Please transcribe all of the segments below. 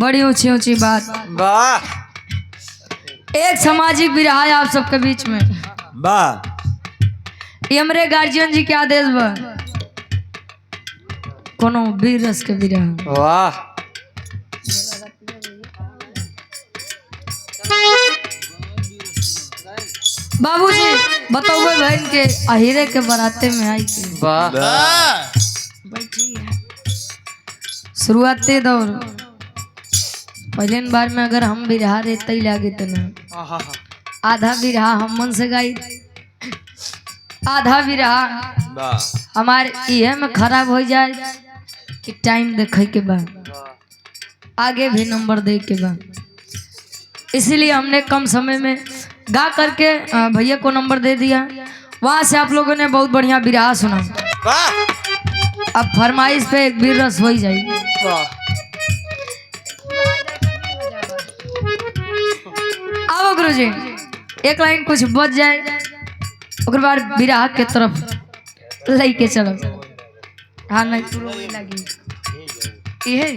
बड़ी ऊंची ऊंची बात। वाह एक सामाजिक विरहा है आप सबके बीच में। वाह ये हमारे गार्जियन जी के आदेश बा कोनो वीर रस के विरहा। वाह बाबूजी बताओ बहन के अहिरे के बराते में आई के वाह शुरुआती दौर पहले बार में अगर हम बिरहा रहते ही लागे तो ना आधा बिरहा हम मन से गाई आधा बिरहा वाह हमारे इहे में खराब हो जाए कि टाइम देखे के बाद आगे भी नंबर दे के बाद, इसीलिए हमने कम समय में गा करके भैया को नंबर दे दिया। वहां से आप लोगों ने बहुत बढ़िया बिरहा सुना। वाह अब फरमाइश पे एक वीर रस हो ही जाएगी। वाह आओ गुरुजी एक लाइन कुछ बच जाए ओकर बाद बिरहा के तरफ लेके चलो। हाँ नहीं पूरा वही लगी ये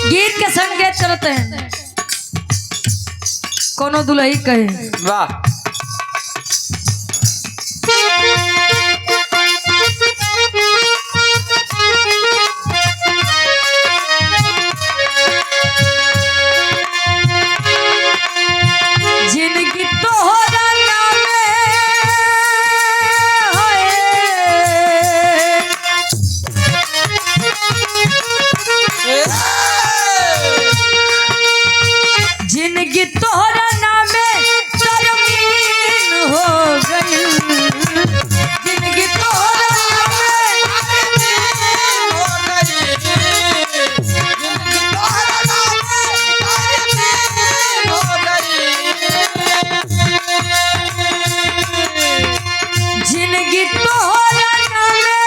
गीत के संकेत करते हैं कोनो दुल्ही कहे। वाह जिनकी तोहरा नामे जिनकी तोहरा नामे शर्मीन हो गई। जिनकी तोहरा जिनकी तोहरा नामे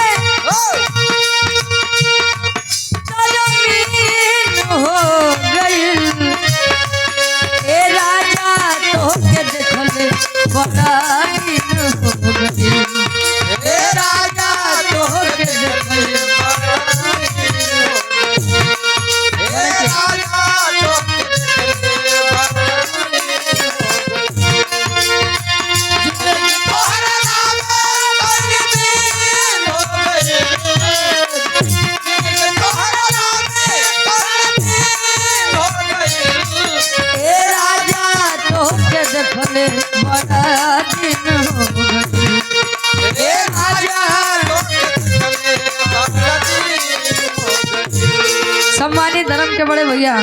शर्मीन हो गई। ए राजा तोहके देखले बड़ा दिन हो गई। ए राजा तोहके देखले ए राजा तोहके देखले बड़ा दिन हो गई। ए राजा सम्मानित धर्म के बड़े भैया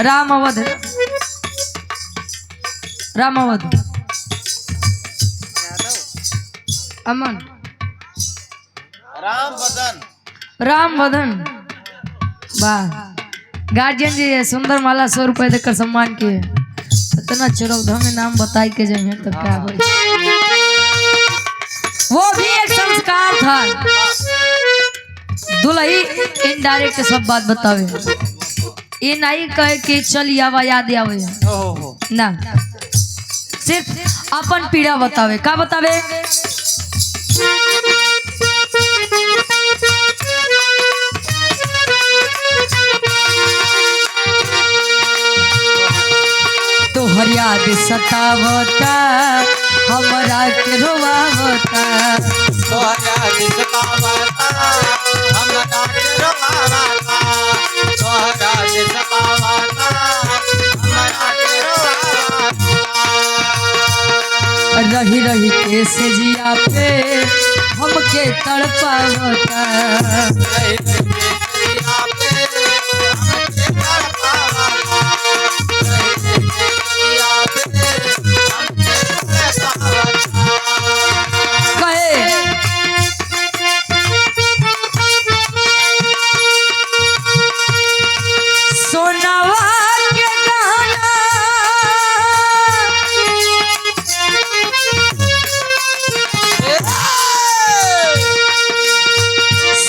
राम अवध अमन राम वदन वाह गार्जियन जी सुंदर माला 100 रुपए देकर सम्मान किए। इतना चरौधा में नाम बताई के जब तो क्या हो, वो भी एक संस्कार था। दुल्ही इनडायरेक्ट सब बात बतावे, ये नहीं कहे कि चल आवा याद आवे ना, सिर्फ अपन पीड़ा बतावे। का बतावे? तोहर याद सतावता हमरा के रोवावता। तोहर याद सतावता हमरा के रोवावता। तोहर याद सतावता हमरा के रोवावता। रही रही के से जिया पे हमके तड़पावता। रही रही के जिया पे हमके तड़पावता। सोनावा के गहना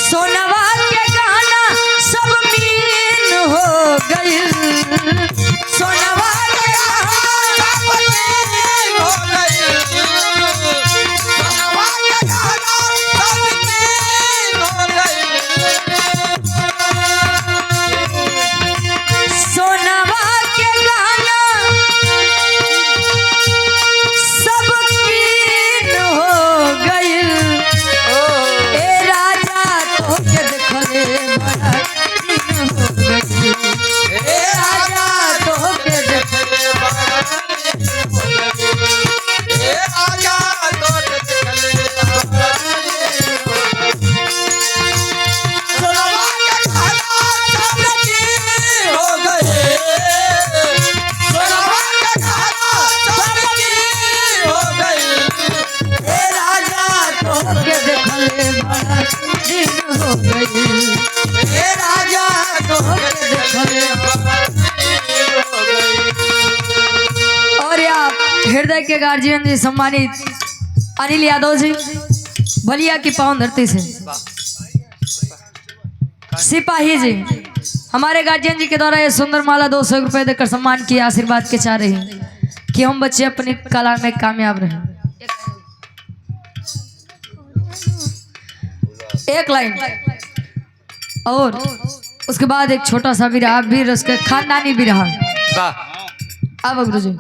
सोनावा के गहना दिन हो गई हे राजा तोहके देखले हो गई। और आप हृदय के गार्जियन जी सम्मानित अनिल यादव जी बलिया की पावन धरती से, सिपाही जी हमारे गार्जियन जी के द्वारा ये सुंदर माला 200 रुपए देकर सम्मान किया, आशीर्वाद के चाह रही हैं कि हम बच्चे अपनी कला में कामयाब रहें। एक लाइन और उसके बाद एक छोटा सा विरहा, वीर उसके खानदानी विरहा। अब गुरु जी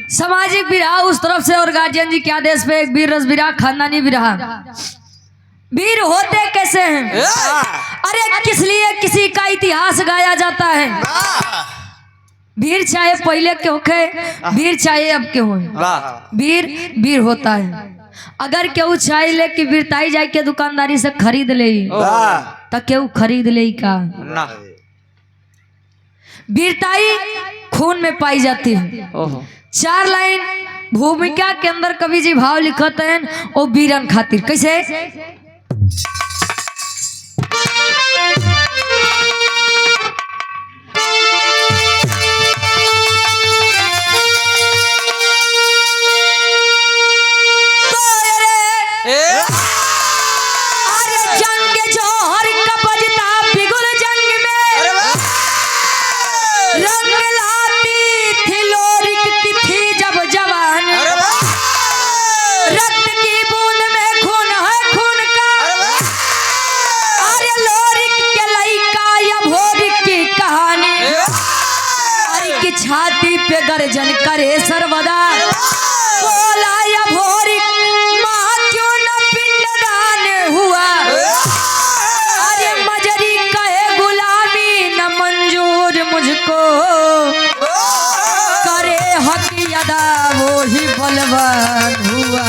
सामाजिक विरहा उस तरफ से और गार्जियन जी के आदेश पे एक वीर रस विरहा, खानदानी विरहा। वीर होते कैसे हैं? अरे किस लिए किसी का इतिहास गाया जाता है? वीर चाहे पहले के होखे, वीर चाहे अब के हो, वीर वीर होता है। अगर केहू चाहे ले कि वीरताई जाए के दुकानदारी से खरीद ले तो केहू खरीद ले का? वीरताई खून में पाई जाती है। 4 लाइन भूमिका के अंदर कवि जी भाव लिखते हैं ओ वीरन खातिर। कैसे? छाती पे गर्जन करे सर्वदा, बोला या भोरी माँ क्यों न पिंडदान हुआ। अरे मजरी कहे गुलामी न मंजूर मुझको, करे हक अदा वो ही बलवान हुआ।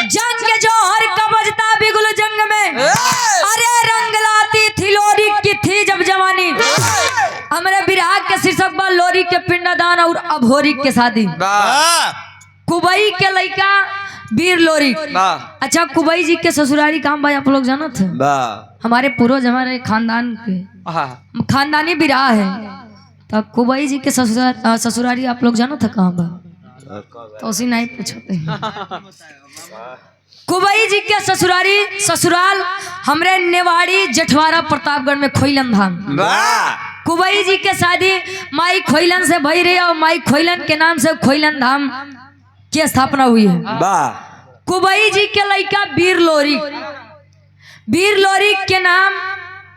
जंग के जौहर का बजता बिगुल जंग में, अरे रंग लाती थी लोरी की थी जब जवानी। हमारे विराग के शीर्षक पर लोरी के पिंडदान और अभोरी के शादी। कुबई के लड़का वीर लोरी। अच्छा, कुबई जी के ससुरारी काम भाई आप लोग जाना थे? हमारे पूर्वज हमारे खानदान के खानदानी विराह है। तो कुबई जी के ससुरारी आप लोग जाना था कहाँ बा? तो उसी नहीं पूछते हैं। कुबई जी के ससुराल हमरे नेवाड़ी जेठवाड़ा प्रतापगढ़ में खोइलन धाम। कुबई जी के शादी माई खोइलन से भई रही और माई खोइलन के नाम से खोइलन धाम की स्थापना हुई है। कुबई जी के लड़का वीर लोरिक के नाम,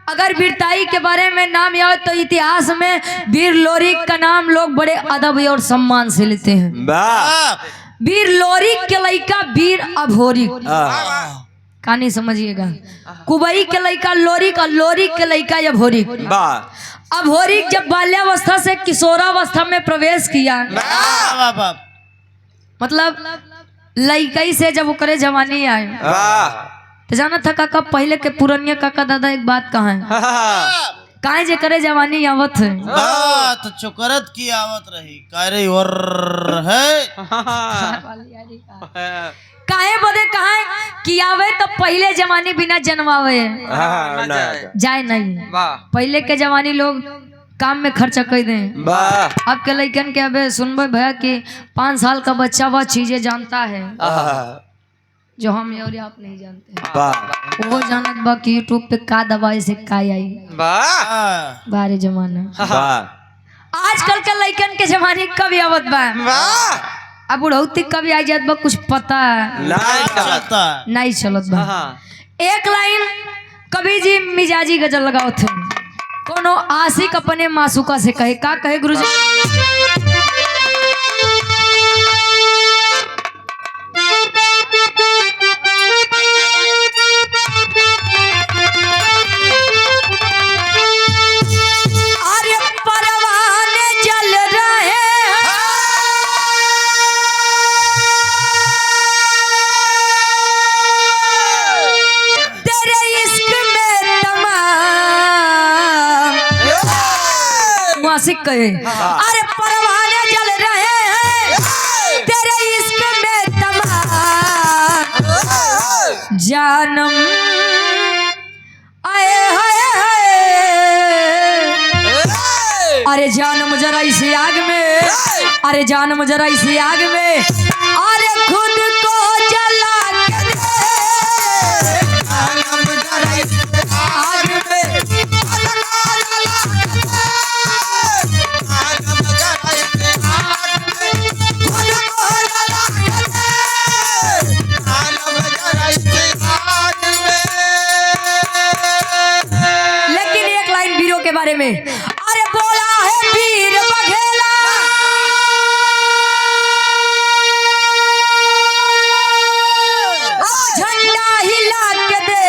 अगर वीरताई के बारे में नाम याद तो इतिहास में वीर लोरिक का नाम लोग बड़े अदब और सम्मान से लेते हैं। वीर लोरिक के लड़का वीर अभोरिक, कहानी समझिएगा। कुबई के लड़का लोरिक और लोरिक के लड़का अभोरिक। अभोरिक जब बाल्यावस्था से किशोरावस्था में प्रवेश किया, मतलब लड़कई से जब करे जवानी आए, तो जाना था काका पहले के पुरनिया काका दादा एक बात कहा है, काहे जे करे जवानी आवत है तो चोकरत की आवत रही करे और है काहे बदे कहा कि आवे तो पहले जवानी बिना जन्मावे जाए नहीं। पहले के जवानी लोग काम में खर्चा कर दे। अब के लड़कन के अबे सुनबे भैया कि 5 साल का बच्चा वह चीजें जानता है जो हम और आप नहीं जानते। वो जानत बा कि यूट्यूब पे का दवाई से का आई बारे जमाना। आजकल के लड़कन के जमाने कब आवत बा, अब बुढ़ौती कभी आ जात बा कुछ पता नहीं चलत बा। एक लाइन कभी जी मिजाजी गजल लगाओ थे, कोनो आशिक अपने मासूका से कहे, का कहे गुरुजी? अरे परवाने जल रहे तेरे इश्क में तमाम, आशिक कहे अरे परवाने जल रहे हैं तेरे इश्क में तमाम, जानम आए हाय अरे जानम जरा इसी आग में, अरे जानम जरा इसी आग में, अरे खुद को जला के दे, जानम जरा इसी आग में, लेकिन एक लाइन वीरों के बारे में, अरे बोला है वीर बघेला झंडा हिला के दे,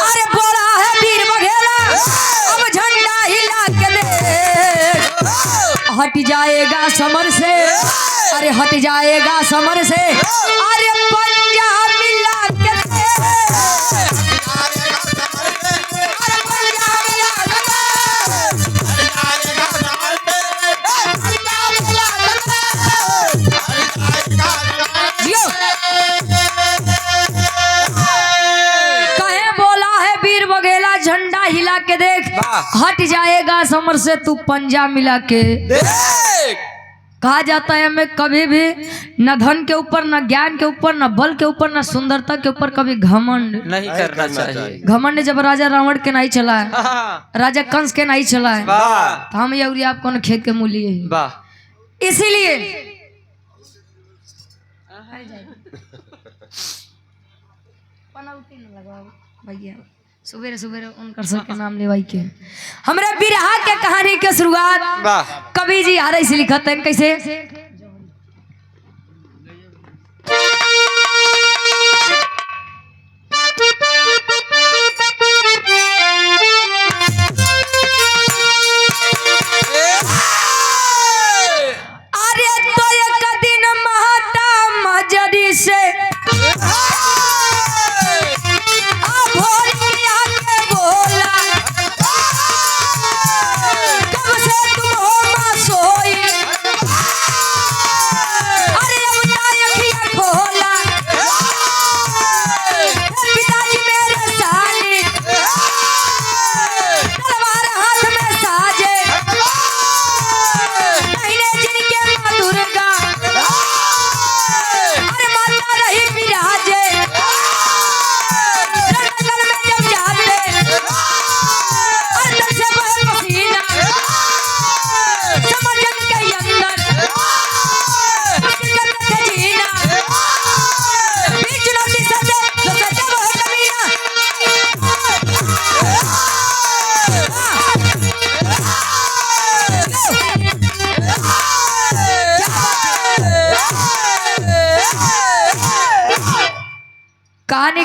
अरे बोला है वीर बघेला अब झंडा हिला के दे, हट जाएगा समर से, अरे हट जाएगा समर से, अरे पंजा मिला के दे, झंडा हिला के देख, हट जाएगा समर से तू पंजा मिला के देख। कहा जाता है हमें कभी भी न धन के ऊपर, न ज्ञान के ऊपर, न बल के ऊपर, न सुंदरता के ऊपर कभी घमंड नहीं करना चाहिए। घमंड जब राजा रावण के नहीं चला है, राजा कंस के नहीं चला है, तो हम ये आपको न खेत के मूल्य है। इसीलिए भैया सुबेरे सुबेरे उनकर सबके नाम लेवाई के हमरा बिरहा के कहानी के शुरुआत कवि जी आ रही से लिखत है कैसे। अरे तो एक दिन महता मजरी से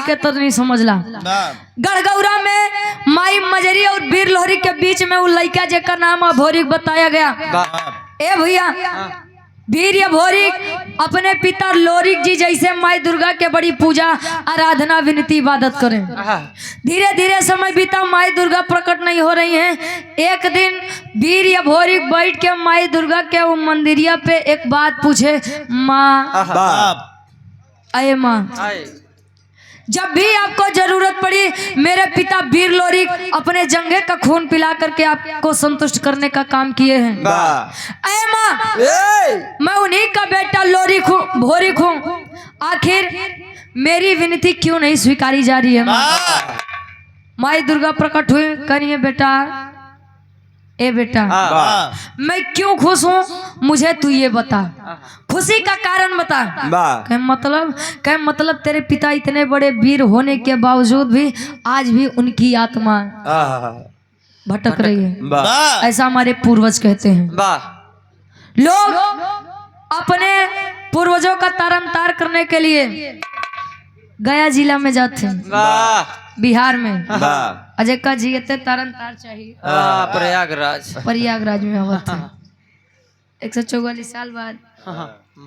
के तो नहीं समझला। वाह गढ़गौरा में माई मजरी और वीर लोहरी के बीच में वो लड़का जेकर नाम अभोरिक बताया गया। वाह ए भैया, वीर अभोरिक अपने पिता लोरिक जी जैसे माई दुर्गा के बड़ी पूजा आराधना विनती इबादत करें। धीरे धीरे समय बीता, माई दुर्गा प्रकट नहीं हो रही हैं। एक दिन वीर अभोरिक बैठ के माई दुर्गा के वो मंदिरिया पे एक बात पूछे, माँ अये माँ, जब भी आपको जरूरत पड़ी मेरे पिता वीर लोरिक अपने जंगे का खून पिला करके आपको संतुष्ट करने का काम किए हैं। अये माँ, मैं उन्हीं का बेटा लोरिक हूँ, भोरिक हूँ, आखिर मेरी विनती क्यों नहीं स्वीकारी जा रही है? माँ माई दुर्गा प्रकट हुई, करिए बेटा, ए बेटा मैं क्यों खुश हूँ मुझे तू ये बता, खुशी का कारण बता। क्या मतलब तेरे पिता इतने बड़े वीर होने के बावजूद भी आज भी उनकी आत्मा भटक रही है, ऐसा हमारे पूर्वज कहते हैं। लोग अपने पूर्वजों का तारन-तार करने के लिए गया जिला में जाते हैं, बिहार में अजय का जीते तारन-तार चाहिए, प्रयागराज में हुआ था 144 साल बाद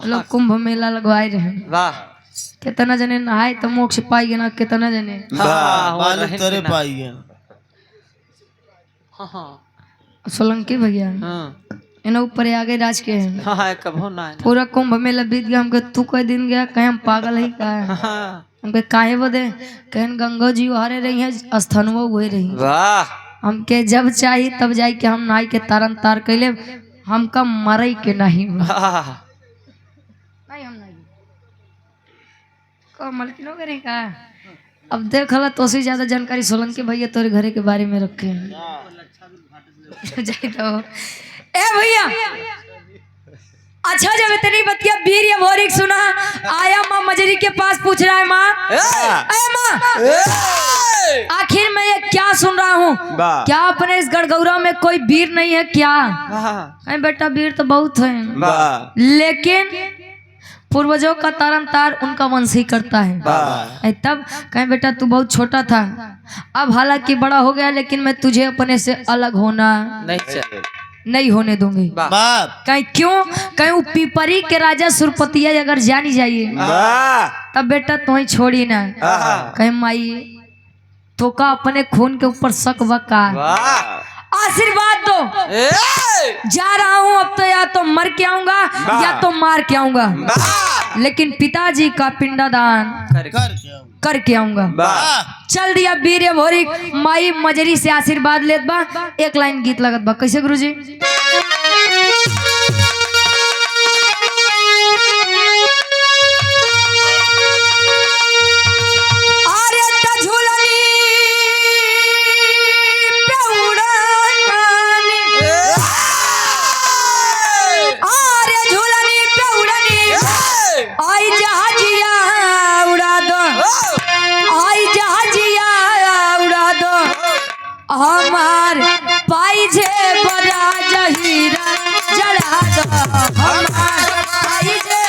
लोग कुंभ मेला लगवाए रहे। कितना जने नहाए तो मोक्ष पाई ना, कितना जने पाई। सोलंकी भैया इन्हें प्रयागराज के हैं, पूरा कुंभ मेला बीत गया। हमके तू कोई दिन गया, कहे हम पागल है का? हमके काहे बदे? कहन गंगा जी हारे रही है, स्थनवा हुए रही। हमके जब चाहिए तब जाए के हम नहाई के तारन तार कैले, हमका मरई के नहीं हम नहीं को मलकिनो करे का। अब देख ला तो से ज्यादा जानकारी सोलंकी भैया तोरे घरे के बारे में रखे हैं। जाए तो ए भैया, अच्छा जब इतनी बतिया वीर अभोरिक सुना, आया माँ मजरी के पास पूछ रहा है, माँ अरे माँ आखिर मैं ये क्या सुन रहा हूँ, क्या अपने इस गढ़गौरा में कोई वीर नहीं है क्या? अरे बेटा वीर तो बहुत है, लेकिन पूर्वजों का तारन तार उनका वंश ही करता है। तब कहें बेटा तू बहुत छोटा था, अब हालांकि बड़ा हो गया, लेकिन मैं तुझे अपने से अलग होना नहीं होने दूंगी। कहीं क्यों? कहीं वो पिपरी के राजा सुरपतिया अगर जानी जाइए तब बेटा तुम्हें छोड़ी ना। कहीं माई तो का अपने खून के ऊपर शक वका, आशीर्वाद दो, जा रहा हूँ अब तो, या तो मर के आऊंगा या तो मार के आऊंगा, लेकिन पिताजी का पिंडदान करके आऊंगा। चल दिया वीर अभोरिक, माई मजरी से आशीर्वाद लेत बा। एक लाइन गीत लगत बा, कैसे गुरुजी? हमार पाई जे बड़ा जहीरा जड़ा दो, हमार पाई जे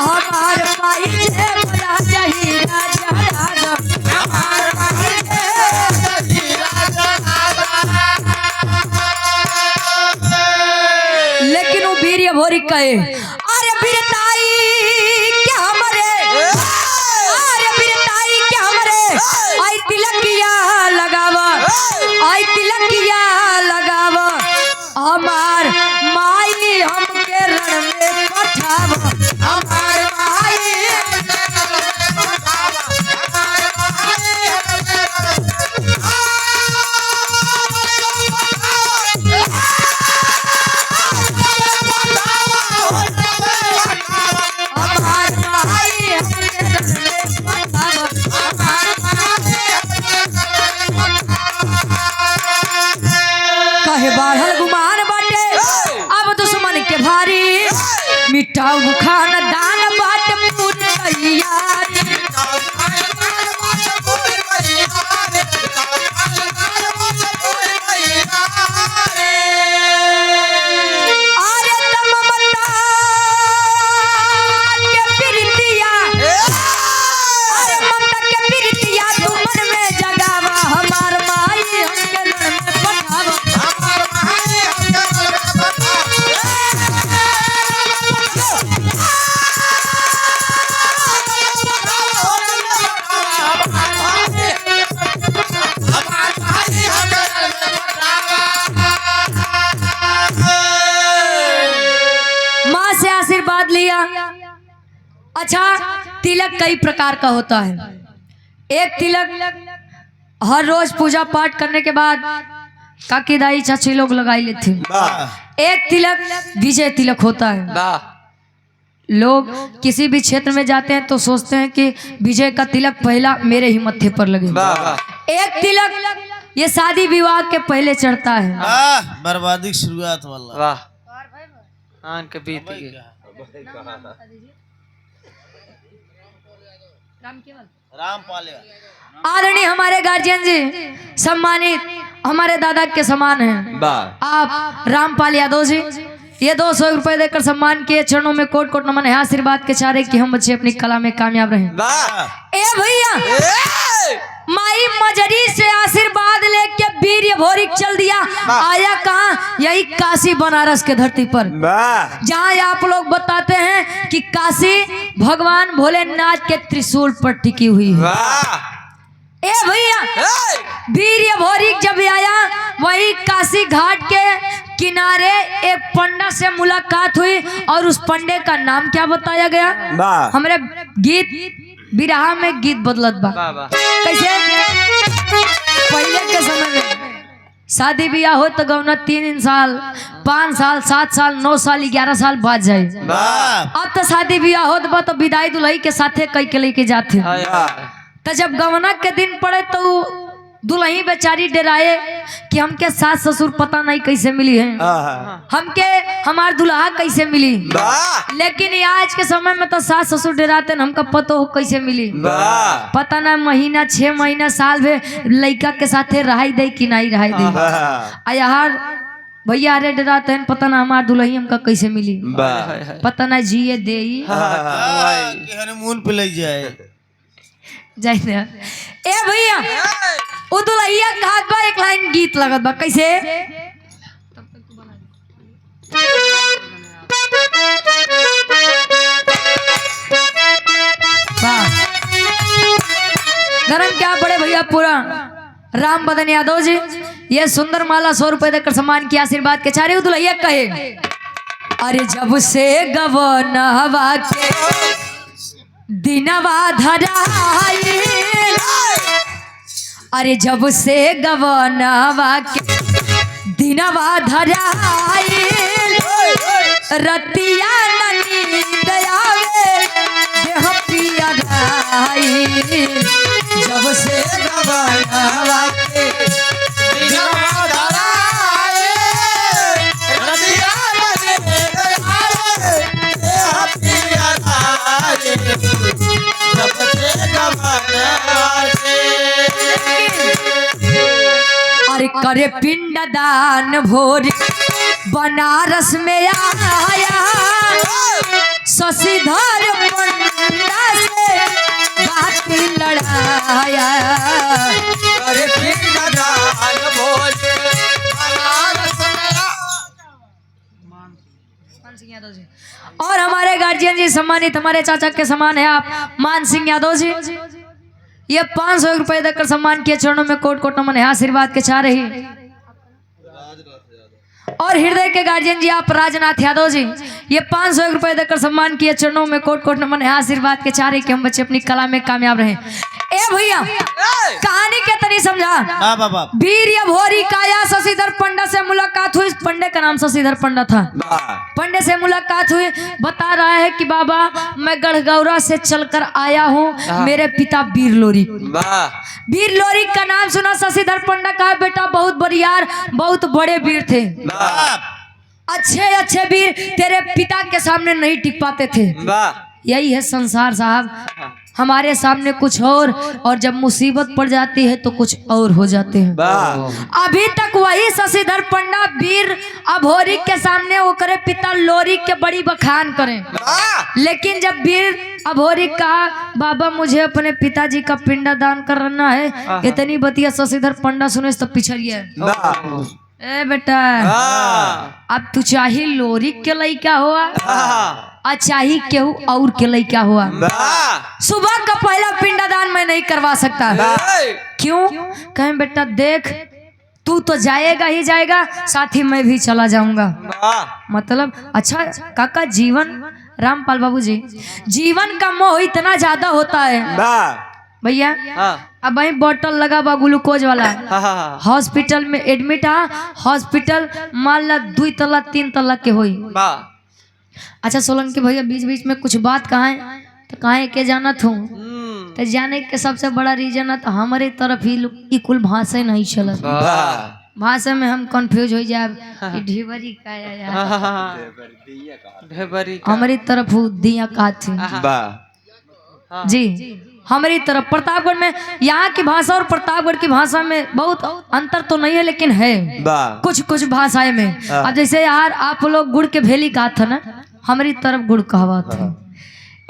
हमार पाई जे बड़ा जहीरा जड़ा दो, हमार पाई जे लेकिन वो वीर अभोरिक कहे, अरे वीरताई क्या हमारे, अरे वीरताई क्या हमारे, आई तिलकिया लगावा, आई तिलकिया लगावा, हमार माई हमके रण में पठावा, हमार माई कहे बाढ़ल गुमान बाटे अब दुश्मन के भारी, मिठाऊ खान दान बाट पूरी तैयारी, अच्छा, तिलक कई प्रकार का होता है। एक तिलक हर रोज पूजा पाठ करने के बाद काकी दाई चाची लोग लगाई लेते हैं। एक तिलक विजय तिलक होता है। लोग किसी भी क्षेत्र में जाते हैं तो सोचते हैं कि विजय का तिलक पहला मेरे ही मत्थे पर लगे। एक तिलक ये शादी विवाह के पहले चढ़ता है। बर्बादी की शुरुआत वाला। रामपाल आदरणीय हमारे गार्जियन जी, सम्मानित हमारे दादा के समान हैं आप रामपाल यादव जी। ये 200 रुपए देकर सम्मान किए। चरणों में कोट कोट नमन है। आशीर्वाद के चारे कि हम बच्चे अपनी कला में कामयाब रहें। ए भैया, माई मजरी से आशीर्वाद लेके वीर भोरिक चल दिया। आया कहाँ? यही काशी बनारस के धरती पर, जहाँ आप लोग बताते हैं कि काशी भगवान भोलेनाथ के त्रिशूल पर टिकी हुई है। ए भैया, वीर भोरिक जब आया, वही काशी घाट के किनारे एक पंडा से मुलाकात हुई और उस पंडे का नाम क्या बताया गया? हमारे गीत बिरहा में गीत बदलत बा। कैसे? पहले के समय में शादी ब्याह हो तो गौना 3 साल 5 साल 7 साल 9 साल 11 साल बाद जाए। अब तो शादी ब्याह हो तो विदाई दुल्हई के साथे कई के लेके जाते। तो जब गवना के दिन पड़े तो दुल्ही बेचारी डराए कि हमके सास ससुर पता नहीं कैसे मिली है, हमके हमार दुल्हा कैसे मिली। लेकिन आज के समय में तो सास ससुर डराते हमका पता हो कैसे मिली। पता ना महीना 6 महीना साल में लड़का के साथे रहाई दे कि नहीं रहाई दे। यार भैया अरे डराते हैं, पता ना हमार दुल्ही हमका कैसे मिली, पता ना जिए दे हनीमून पे ले जाए। ए भैया, वो दुल्हिया घाट बा एक लाइन गीत लगत बा। कैसे? गरम क्या बड़े भैया पूरा राम बदन यादव जी, ये सुंदर माला 100 रुपए देकर सम्मान किया। आशीर्वाद के चारे दुल्हिया कहे, अरे जब से गवन हवा के दिनवा धराई, अरे जब से गवनवा के दिनवा धराई, रतिया नींद आवे देह पियराई। जब से गवनवा के दिनवा धराई, रतिया नींद आवे देह पियराई। जब से गवनवा अरे करे पिंड दान भोर बनारस में आया, शशिधर पंडा से बात लड़ाया। करे पिंड दान भोर बनारस में। और हमारे गार्जियन जी सम्मानित हमारे चाचा के समान है आप मान सिंह यादव जी, ये 500 रुपए देकर सम्मान किए। चरणों में कोट कोट नमन है। आशीर्वाद के चाह रही। और हृदय के गार्जियन जी आप राजनाथ यादव जी, ये 500 रुपए देकर सम्मान किए। चरणों में कोट कोट नमन है। आशीर्वाद के चाह रही कि हम बच्चे अपनी कला में कामयाब रहे। ए भैया, कहानी के तनी समझा। वीर भोरी काया शशिधर पंडा से मुलाकात हुई। पंडे का नाम शशिधर पंडा था। पंडे से मुलाकात हुई, बता रहा है कि बाबा मैं गढ़गौरा से चलकर आया हूँ, मेरे पिता वीर लोरी। वीर लोरी का नाम सुना शशिधर पंडा का बेटा बहुत बरियार बहुत बड़े वीर थे। अच्छे अच्छे वीर तेरे पिता के सामने नहीं टिक पाते थे। यही है संसार साहब, हमारे सामने कुछ और जब मुसीबत पड़ जाती है तो कुछ और हो जाते हैं। अभी तक वही शशिधर पंडा वीर अभोरी के सामने वो करे पिता लोरी के बड़ी बखान करें, लेकिन जब वीर अभोरी कहा बाबा मुझे अपने पिताजी का पिंडा दान करना है, इतनी बतिया शशिधर पंडा सुने तो पिछड़िए। ए बेटा, अब तू चाहे लोरी के लइका हुआ और चाहे केहू और के लइका हुआ, सुबह का पहला पिंडदान मैं नहीं करवा सकता। क्यों? कहें बेटा देख तू तो जाएगा ही जाएगा, साथ ही मैं भी चला जाऊंगा। मतलब अच्छा काका जीवन रामपाल बाबू जी, जीवन का मोह इतना ज्यादा होता है भैया। अब वही बोतल लगा बा ग्लूकोज वाला, हॉस्पिटल में एडमिट हॉस्पिटल मान ला 2 तला 3 तला के होई। अच्छा सोलंकी भैया बीच बीच में कुछ बात कहा तो कहे के जाना थू तो जाने के सबसे बड़ा रीजन है तो हमारे तरफ ही कुल भाषा नहीं चलत। भाषा में हम कंफ्यूज हो जाए ढिबरी का हमारी तरफ दिया का थी जी। हमारी तरफ प्रतापगढ़ में यहाँ की भाषा और प्रतापगढ़ की भाषा में बहुत अंतर तो नहीं है लेकिन है कुछ कुछ भाषाएं में। अब जैसे यार आप लोग गुड़ के भेली कहा था ना, हमारी तरफ गुड़ कहवा था।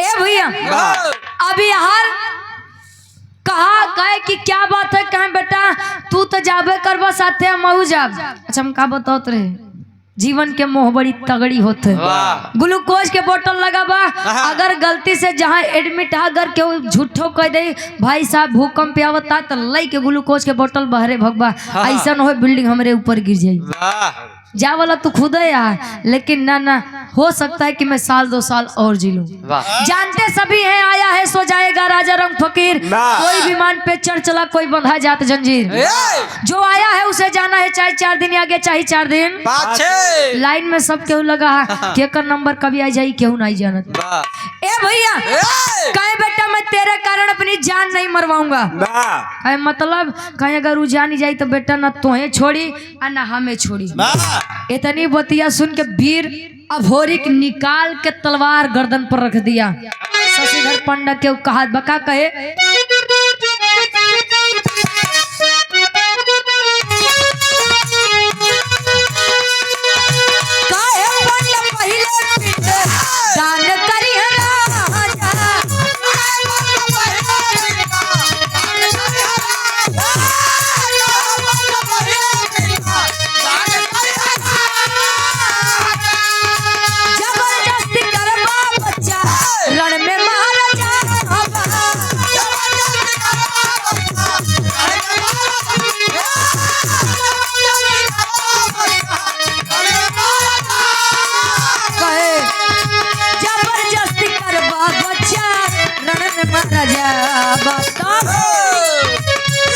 ए भैया अभी यार कहे कि क्या बात है, कहे बेटा तू तो जाबे करबा साथे मऊ जाब। अच्छा हम का बताओ रहे जीवन के मोह बड़ी तगड़ी होते। ग्लूकोज के बोतल लगा बा, अगर गलती से जहाँ एडमिट अगर केहू झूठो कह दे भाई साहब भूकंप आवता तो लई के ग्लूकोज के बोतल बहरे भगवा, ऐसा न हो बिल्डिंग हमारे ऊपर गिर जाए। जा वाला तू खुद है यार, लेकिन ना हो सकता है कि मैं 1-2 साल और जी लूं। जानते सभी हैं आया है सो जाएगा राजा रंग फकीर, कोई विमान पे चढ़ चला कोई बंधा जात जंजीर। जो आया है उसे जाना है, चाहे 4 दिन आगे चाहे 4 दिन पाछे। लाइन में सब केहू लगा है केकर नंबर कभी आई जाई केहू नहीं जानत। ए भैया कहे बेटा मैं तेरे कारण अपनी जान नहीं मरवाऊंगा, कहे मतलब कहे अगर वो जानी जाई तो बेटा ना तोहे छोड़ी और ना हमें छोड़ी। इतनी बतिया सुन के वीर अभोरिक निकाल के तलवार गर्दन पर रख दिया। शशिधर पंडा के कहा बका कहे दान करी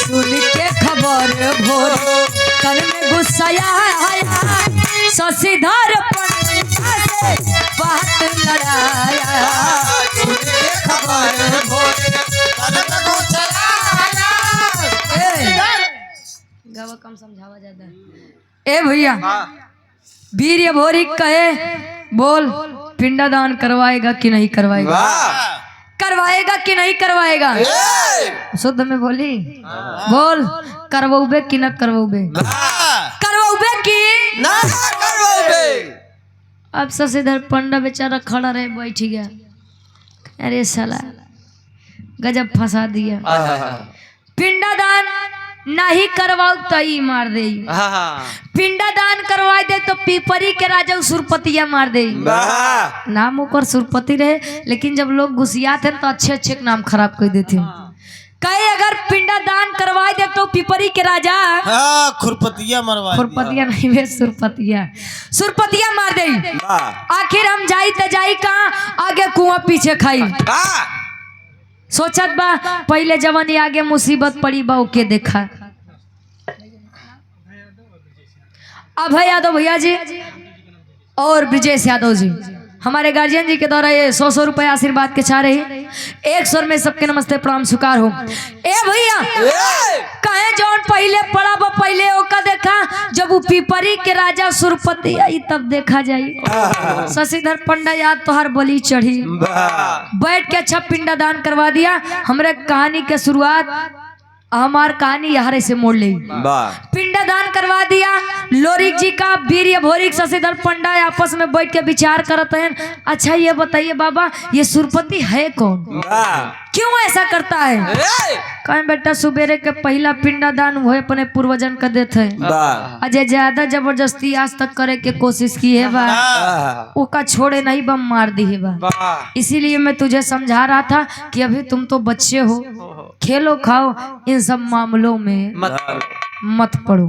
सुन के खबर भोर कल में गुस्सा आया, शशिधर पंडा से बात लड़ाया। सुन के खबर भोर कल में गुस्सा आया। गावा कम समझावा ज्यादा। ए भैया वीर भोरी कहे बोल पिंडादान करवाएगा कि नहीं करवाएगा, करवाएगा कि नहीं करवाएगा? शुद्ध में बोली बोल करवाओगे कि न करवाओगे, करवाओगे कि ना करवाओगे। अब शशिधर पंडा बेचारा खड़ा रहे बैठ गया, अरे साला गजब फंसा दिया। पिंडादान नहीं करवाओ तो ही मार दे, पिंडादान करवा दे तो पीपरी के राजा सुरपतिया मार दे। नाम ऊपर सुरपति रहे लेकिन जब लोग घुसिया थे तो अच्छे अच्छे नाम खराब कर देते। कहे अगर पिंडादान करवा दे तो पीपरी के राजा खुरपतिया मरवा, खुरपतिया नहीं वे सुरपतिया, सुरपतिया मार दे। आखिर हम जाई तो जाई कहाँ, आगे कुआं पीछे खाई। सोचत बा पहले जवानी आगे मुसीबत पड़ी बा ओके देखा। अभय यादव भैया जी और ब्रिजेश यादव जी हमारे गार्जियन जी के द्वारा ये 100 रुपए आशीर्वाद के चाह रहे। एक स्वर में सबके नमस्ते प्रणाम स्वीकार हो। ए भैया कहे जौन पहले पड़ा बा पहले ओका देखा, जब वो पीपरी के राजा सुरपति आई तब देखा जाई। शशिधर पंडा याद तो हर बलि चढ़ी, बैठ के अच्छा पिंडा दान करवा दिया। हमरे कहानी के शुरुआत हमार कहानी यहाँ से मोड़ ली, पिंडा दान करवा दिया। लोरिक जी का वीर भोरिक शशिधर पंडा आपस में बैठ के विचार करते हैं। अच्छा ये बताइए बाबा ये सुरपति है कौन, क्यों ऐसा करता है? कहें बेटा सुबेरे के पहला पिंडा दान वो अपने पूर्वजन का देते हैं, अजय ज्यादा जबरदस्ती आज तक करे के कोशिश की है बा, उसका छोड़े नहीं बम मार दी है बा। इसीलिए मैं तुझे समझा रहा था कि अभी तुम तो बच्चे हो, खेलो खाओ इन सब मामलों में मत पड़ो।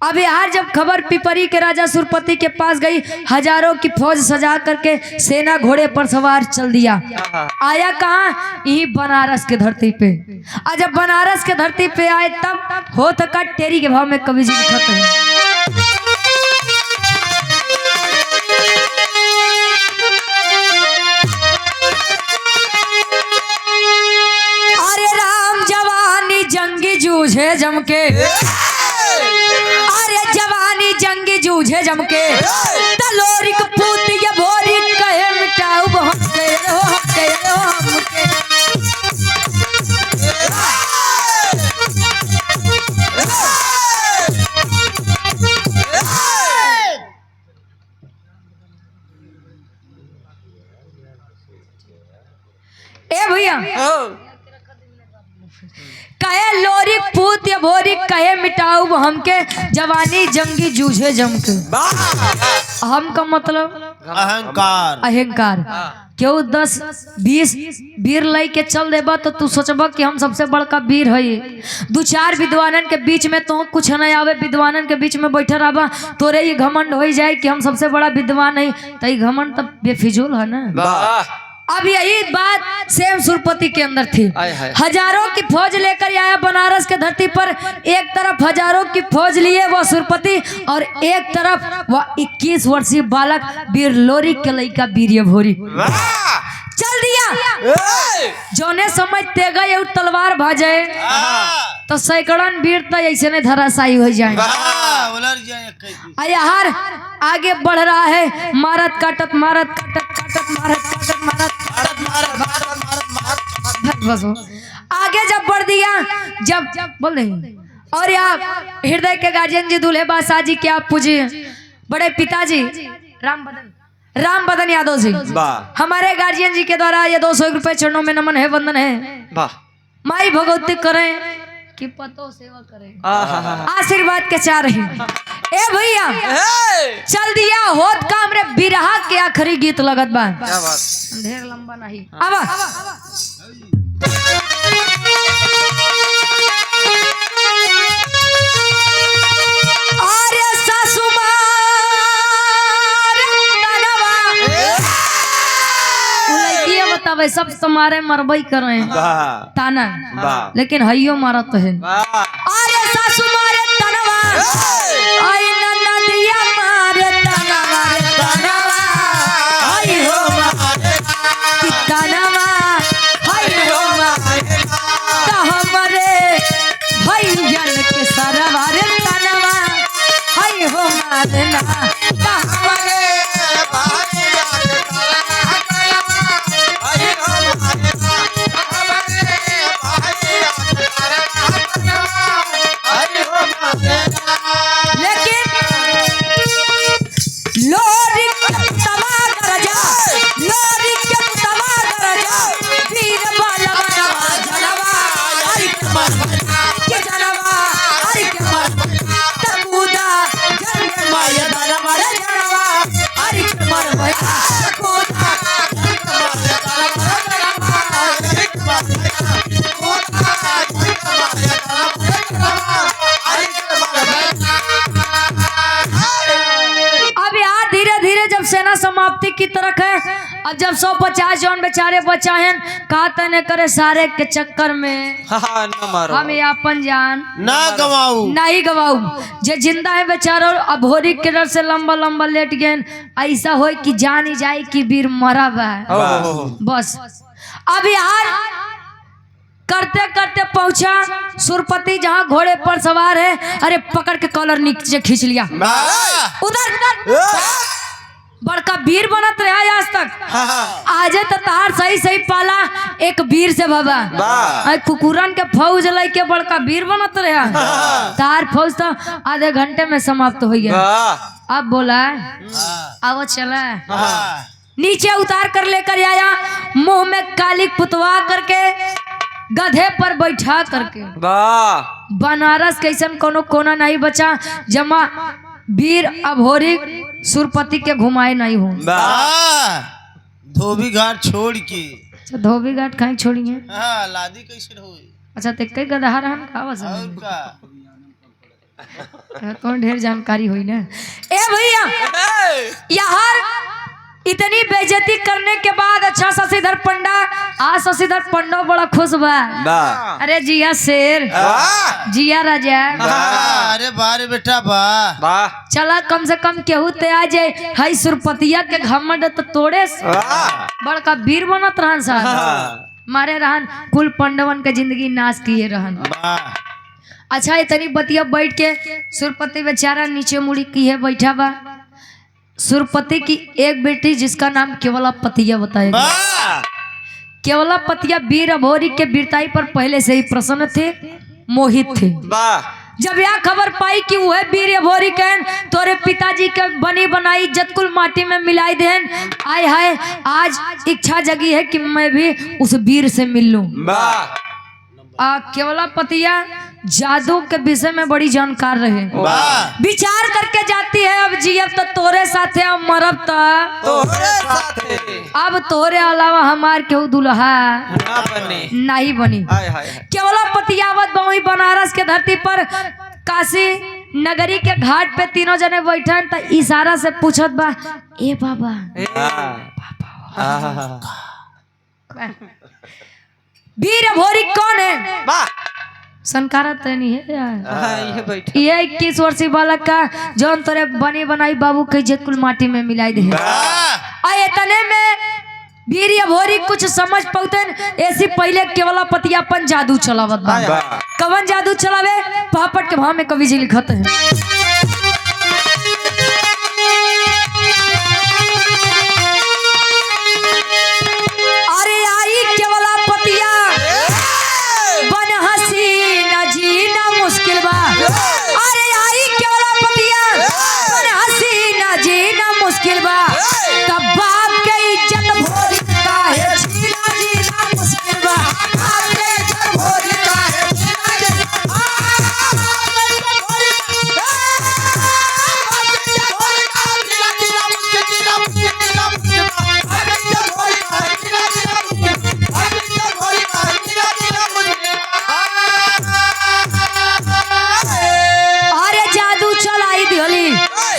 अब यार जब खबर पिपरी के राजा सुरपति के पास गई, हजारों की फौज सजा करके सेना घोड़े पर सवार चल दिया। आया कहाँ? यही बनारस के धरती पे। और जब बनारस के धरती पे आए तब हो तो का टेरी के भाव में कवि जी लिखते हैं। अरे राम जवानी जंगी जूझे जमके, अरे जवानी जंगी जूझे जमके, तलोरिक पूत ये भोरी कहे मिटाऊ हमके रो हमके रो हमके। ए भैया कहे लोरी पूत या भोरी कहे मिटाऊ हमके, जवानी जंगी जूझे जमके। हम का मतलब अहंकार। अहंकार। क्यों 10-20 वीर लई के चल देबा तो तू सोचबा कि हम सबसे बड़का वीर है। 2-4 विद्वानन के बीच में तो कुछ नहीं आवे, विद्वानन के बीच में बैठे रहा तोरे ये घमंड हो जाए कि हम सबसे बड़ा विद्वान है, तो ये घमंड तब बेफिजूल है ना। अब यही बात सेम सुरपति के अंदर थी। हजारों की फौज लेकर आया बनारस के धरती पर। एक तरफ हजारों की फौज लिए वह सुरपति और एक तरफ वह 21 वर्षीय बालक वीर लोरी के लइका वीर भोरी। चल दिया जोने समय तेगा ये तलवार भाजे तो सैकड़न वीर तो ऐसे नहीं धराशायी हो जाए। यार आगे बढ़ रहा है, मारत काटत मारत काटत काटत मारत काटत मारत बस आगे जब बढ़ दिया। जब बोल रहे और यार हृदय के गार्जियन जी दूल्हे बादशाह जी क्या पूजिए बड़े पिताजी राम बदन यादव जी, हमारे गार्जियन जी के द्वारा ये 200 रुपए चरणों में नमन है, वंदन है। माई भगवती करें कि पतो सेवा करें, आशीर्वाद के चाह रही। ए भैया चल दिया होत काम रे बिरहा के आखिरी गीत लगत बा, ढेर लंबा नहीं। अरे सासू बतावे सब तुम्हारे मरबई कर रहे हैं ताना, लेकिन हइयो मारा तो है। अरे सासू मारे तनवा, आई नदिया मारे तनवा रे तनवा, आई हो मारे तनवा, आई हो मारे तो हमारे भैयन के सरवा रे तनवा, आई हो मारे ना तो हमारे सेना समाप्ति की तरफ है। अब जब 150 जौन बेचारे बचा हैं कहा तने करे सारे के चक्कर में हम अपन जान ना गवाऊ नहीं गवाऊ। जे जिंदा है बेचारो अब भोरी के डर से लंबा लंबा लेट गए, ऐसा हो कि जान ही जाए कि वीर मरा है बस। अब यार करते करते पहुंचा सुरपति जहां घोड़े पर सवार है। अरे पकड़ के कॉलर नीचे खींच लिया, उधर बड़का वीर बनत रहा आज तक। आज तो तार सही सही पाला एक वीर से बाबा कुकुरन के फौज लाई के बड़का वीर बनत रहा। तार फौज तो आधे घंटे में समाप्त हो गया। अब बोला अब चला नीचे उतार कर लेकर आया, मुंह में काली पुतवा करके गधे पर बैठा करके। बनारस कैसन कोनो कोना नहीं बचा जमा वीर अभोरी सुरपति के घुमाए नहीं हो। धोबी घाट छोड़ के अच्छा धोबी घाट कहीं छोड़ी है। लादी कैसे हो। अच्छा ते कई गदहा रहन का बस और का कौन ढेर जानकारी हुई ना। ए भैया यार इतनी बेइज्जती करने के बाद अच्छा शशिधर पंडा आज शशिधर पंडा बड़ा खुश बा। अरे जिया शेर जिया राजा अरे बारे बेटा वाह चला कम से कम केहू ते आ जाए हई सुरपतिया के घमंड तो तोड़े बड़का वीर बनत रहन साहब मारे रहन कुल पंडवन के जिंदगी नाश किए रहन। अच्छा इतनी बतिया बैठ के सुरपति बेचारा नीचे मुड़ी किए बैठा बा। सुरपति की एक बेटी जिसका नाम केवलापतिया बताएगा। केवलापतिया वीर अभोरी के वीरताई पर पहले से ही प्रसन्न थे मोहित थे। जब यह खबर पाई कि वह वीर अभोरी कहन तोरे पिताजी के बनी बनाई इज्जत कुल माटी में मिलाई देन आय हाय आज इच्छा जगी है कि मैं भी उस वीर से मिल लूं। केवलापतिया जादू के विषय में बड़ी जानकार रहे। विचार करके जाती है अब जियब तो तोरे साथे अब मरब तो तोरे साथे अब तोरे अलावा हमार केहू दुल्हा नहीं बनी। केवलापतियावत बहुई बनारस के धरती पर काशी नगरी के घाट पे तीनों जने बैठन तो इशारा से पूछत बा ए बाबा वीर अभोरी कौन है? संकारा तो नहीं है यार ये 21 वर्षीय बालक का जौन तोरे बनी बनाई बाबू के इज्जत कुल माटी में मिलाई दे। इतने में वीर अभोरी कुछ समझ पौतन ऐसी पहले केवलापतिया अपन जादू चलावत बा। कवन जादू चलावे पापट के भाव में कवि जी लिखत है। अरे आई केवलापतिया बन हसीना जीना मुश्किल बा। अरे आई केवलापतिया बन हसीना जीना मुश्किल बा। तब बाप के इज्जत भोरी का है जीना जीना मुश्किल बा। बाप के इज्जत भोरी का है जीना जीना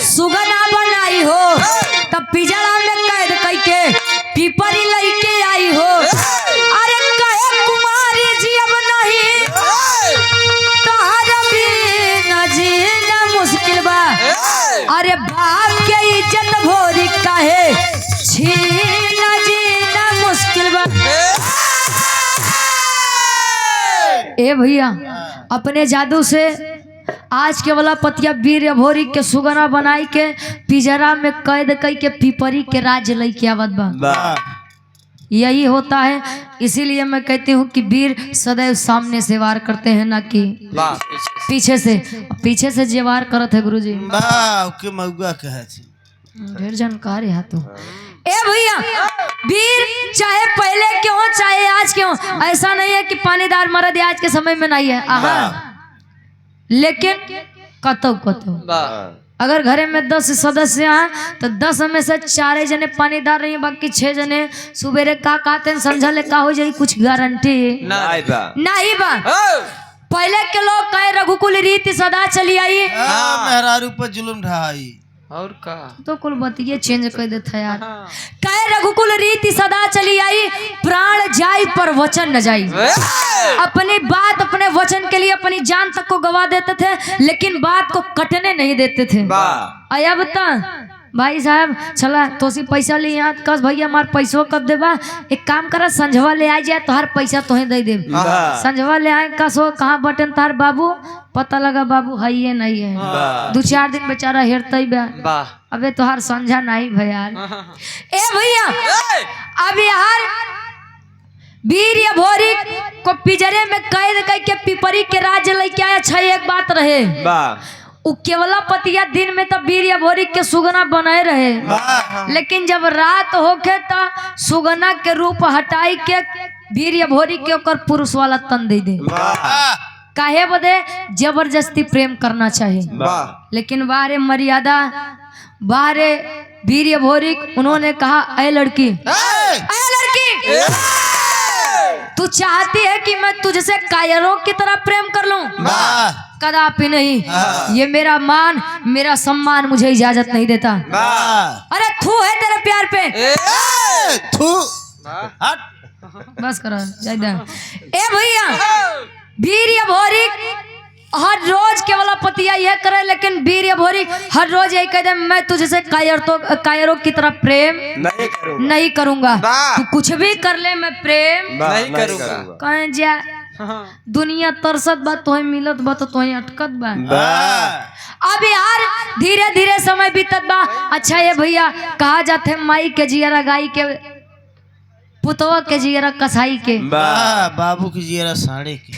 सुगना बनाई हो तब पिजड़ा में कैद करके पीपरी लेके आई हो। अरे कहे कुमारी जी अब नहीं तोहरा बिना जीना मुश्किल बा। अरे बाप के इज्जत भोरी काहे छीना जीना मुश्किल बा। ए भैया अपने जादू से आज केवलापतिया वीर अभोरी के सुगना बनाई के पिजरा में कैद कई के पीपरी के राज्य लेके आवत बा। यही होता है इसीलिए मैं कहती हूँ कि वीर सदैव सामने से वार करते हैं ना कि पीछे से जे वार करत है गुरुजी। ढेर जानकार है तो ए भैया वीर चाहे पहले के हो चाहे आज के हो ऐसा नहीं है कि पानीदार मर्द आज के समय में नहीं है। लेकिन कतो अगर घरे में 10 सदस्य हैं तो 10 में से 4 जने पानीदार रही बाकी 6 जने सुबेरे का कहते समझा ले का हो जाए कुछ गारंटी नहीं बा। पहले के लोग कहे रघुकुल रीति सदा चली आई मेहरारू पर जुल्म ढाई और का तो कुल बतिये चेंज कर देता यार। कहे रघुकुल रीति सदा चली आई प्राण जाई पर वचन न जाई। अपनी बात अपने वचन के लिए अपनी जान तक को गवा देते थे लेकिन बात को कटने नहीं देते थे। आया बता भाई साहब चला तोसी पैसा ले यहाँ कस भैया हमार पैसों कब देबा एक काम करा संझवा ले आ जाए तोहार पैसा तोहे दे दे। संझवा ले आए कसो कहाँ बटन तार बाबू पता लगा बाबू है ये नहीं है 2-4 दिन बेचारा हेरते बा। अबे तोहार संझा नहीं भैया ए भैया अब यार वीर अभोरी को पिंजरे में कैद करके पीपरी के राज्य लेके आया। अच्छा एक बात रहे केवलापतिया दिन में तो वीर अभोरी के सुगना बनाए रहे लेकिन जब रात होके तो सुगना के रूप हटाई के वीर अभोरी के ओकर पुरुष वाला तन दे दे। काहे बदे जबरदस्ती प्रेम करना चाहिए लेकिन बारे मर्यादा बारे वीर अभोरी उन्होंने कहा ऐ लड़की तू चाहती है कि मैं तुझसे कायरों की तरह प्रेम कर लूं कदापि नहीं। ये मेरा मान, मेरा सम्मान मुझे इजाजत नहीं देता। अरे थू है तेरे प्यार पे। थू हट। बस करो ज्यादा। ए भैया वीर भोरी हर रोज केवल पतिया यह करे, लेकिन वीर भोरी हर रोज यही कह दे मैं तुझसे कायरों की तरह प्रेम नहीं करूंगा। तू कुछ भी कर ले मैं प्रेम नहीं करूंगा। कहीं जा दुनिया तरसत बा तो मिलत बा तो अटकत बा। अब यार धीरे धीरे समय बीतत बा। अच्छा ये भैया कहा जाते माई के जियरा गाई के, पुतवा के जियरा कसाई के, बाबू की जियरा साड़ी के।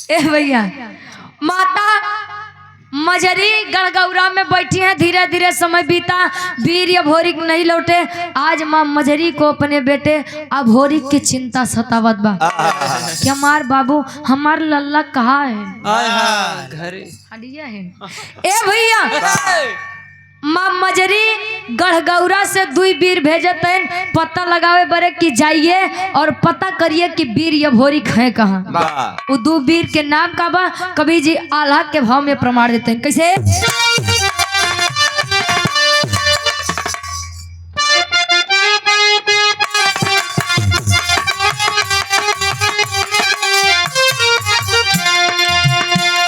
ए भैया माता मजरी गड़गौरा में बैठी हैं। धीरे धीरे समय बीता, वीर अभोरिक नहीं लौटे। आज माँ मजरी को अपने बेटे अभोरिक की चिंता सतावत बा कि हमार बाबू हमार लल्ला कहाँ है, घरे है। ए भैया माँ मजरी गढ़गौरा से दुई वीर भेजत हैं पता लगावे बरे कि जाइए और पता करिए कि वीर अभोरिक है कहाँ। वो दो वीर के नाम का बा कवि जी आल्हा के भाव में प्रमाण देते हैं। कैसे?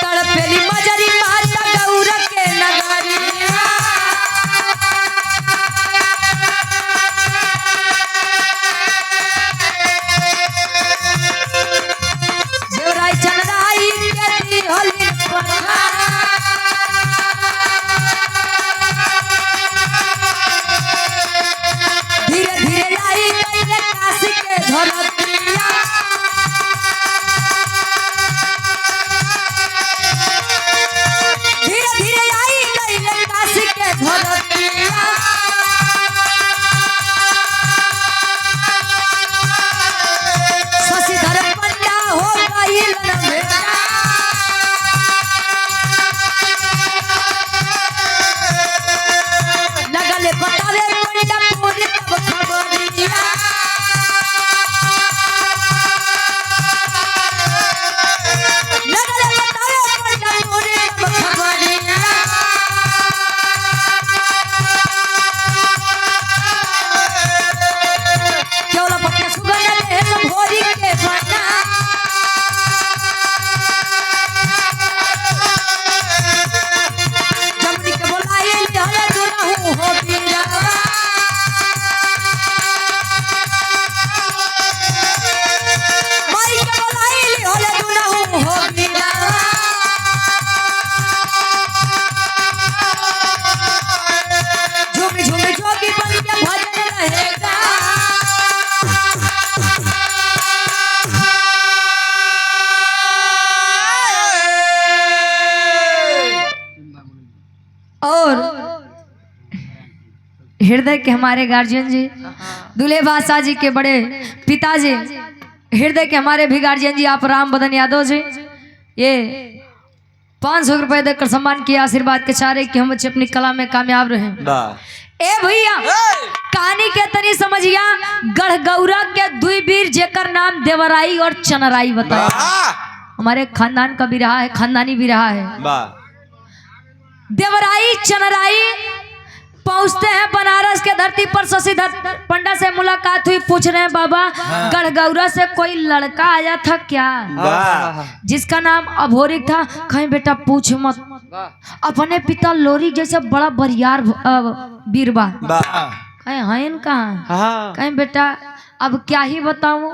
तड़पेली मजरी माता गौरा के नगरी, धीरे धीरे आई काशी के धरतिया, धीरे धीरे आई काशी के धरतिया। शशिधर पंडा हो गई बेटा, लगले बतावे पंडा पूरी तब खबरिया। लगले बतावे पंडा पूरी तब खबरिया। केवल पक्के सुगंध ले सब भोरी के बना, जमनी के बोलाए ले हले दुनहु हो बीरा, माई के बोलाए ले हले दुनहु हो बीरा। झूमी झूमी जोगी बन के भजन रहेगा, और हृदय के हमारे गार्जियन जी दूल्हे बादशाह जी के बड़े पिताजी, हृदय के हमारे भी गार्जियन जी आप राम बदन यादव जी, ये 500 रुपए देकर सम्मान किया, आशीर्वाद के चारे कि हम बच्चे अपनी कला में कामयाब रहे। ए भैया कहानी के तरी समझिया गढ़गौरा के दुई वीर जेकर नाम देवराई और चनराई बताया। हमारे खानदान का भी रहा है, खानदानी भी रहा है। देवराई चनराई पहुंचते हैं बनारस के धरती पर। शशिधर पंडा से मुलाकात हुई, पूछ रहे हैं बाबा गढ़गौरा से कोई लड़का आया था क्या जिसका नाम अभोरिक था? कहीं बेटा पूछ मत, अपने पिता लोरी जैसे बड़ा बरियार बीरबा। कहीं है कहाँ? कहीं बेटा अब क्या ही बताऊं,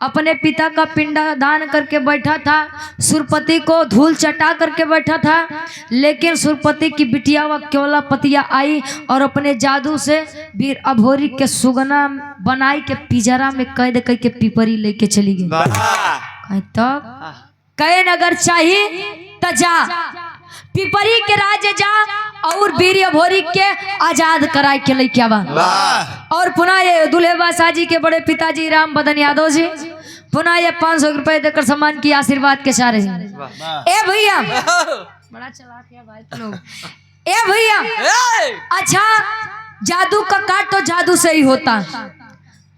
अपने पिता का पिंडा दान करके बैठा था, सुरपति को धूल चटा करके बैठा था, लेकिन सुरपति की बिटिया व केवला पतिया आई और अपने जादू से वीर अभोरी के सुगना बनाई के पिजरा में कैद करके पिपरी लेके चली गई। कहीं तब कहे अगर चाहिए तो जा पिपरी के राज्य जा और वीर अभोरी के आजाद कराए के लिए क्या बात। और पुनः ये दूल्हे बादशाह जी के बड़े पिताजी राम बदन यादव जी पुनः ये 500 रुपए देकर सम्मान की, आशीर्वाद के सारे। ए भैया बड़ा चलाक है भाई तुम लोग। ए भैया अच्छा जादू का काट तो जादू से ही होता,